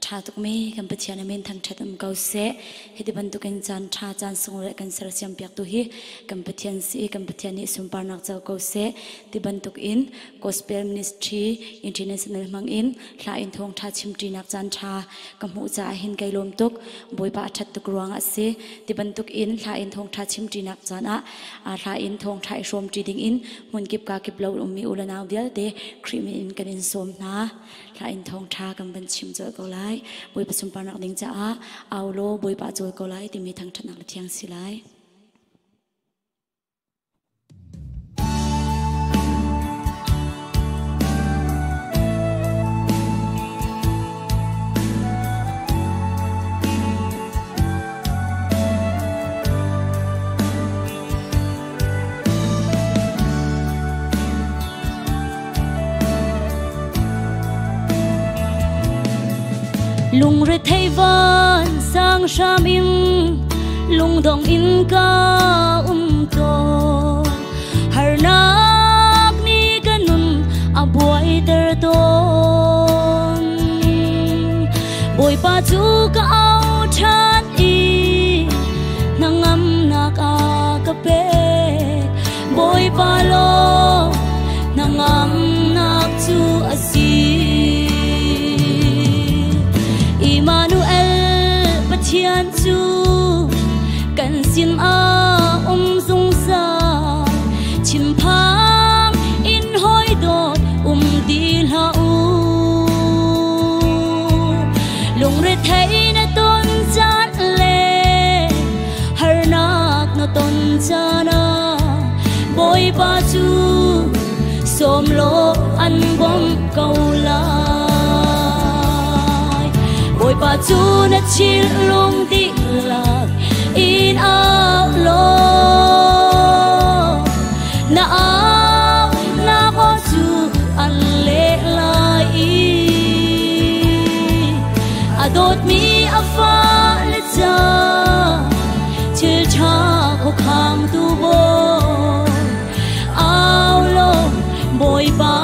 tha tuk me kan pathian amen thang thatam kau se hedi bantu kan chan tha chan song le kan sar siam piak tu hi kan pathian si kan pathian ni sumpar nak chau kau se ti bantuk in gospel ministry international mang in hla in thong tha chimti nak chan tha kamu cha hin kai lom tuk boi pa that tuk ruang ase ti bantuk in hla in thong tha chimti nak chan a hla in thong thai som ti ding in mun kip ka kip lo ummi ulana vial te krimi in kan in som na hla in thong tha kan ban chim jo ko lai boi pa sumpar nak ding cha a aulo boi pa jo ko lai ti mi thang that nak thiang si lai lung re thei van sang sham in lung dong in ka to har nak ni kanun abuai ter ton boi pa chu ka au than i nangam nak a ka pe boi pa lo nangam nak chu asi Emmanuel pathian chu kan sim a sung sa chim phang in hoi dot dil ha u lung re thei na ton chan le har nak na ton chana boi pa chu som lo an bom kau la boi pa chu na chil lung ti lak in ao lo na ao na ko chu an le lai adot mi afa le cha chil cha ko khang tu bo ao lo boi pa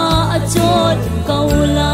chot kau la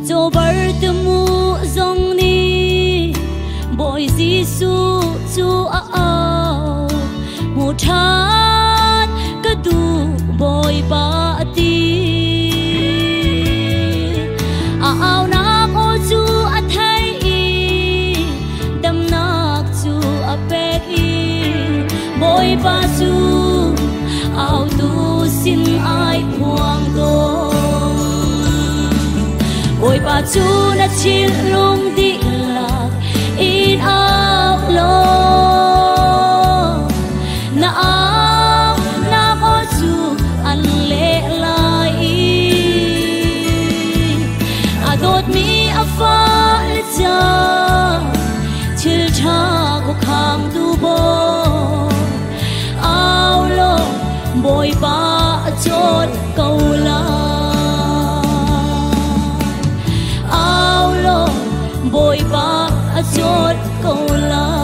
cho bar tu mu zong ni boy jisu chu a ao mu than ka du boy pa ti a ao na ko chu a thai i dam nak chu a pek i boy pa chu ao tu sin ai huang do boi pa chu na chil lung ti lak in ao lo na ao na ko chu an le lai adot mi afa le cha chil cha ko khang tu bo ao lo boi pa chot kau la boi pa chốt câu la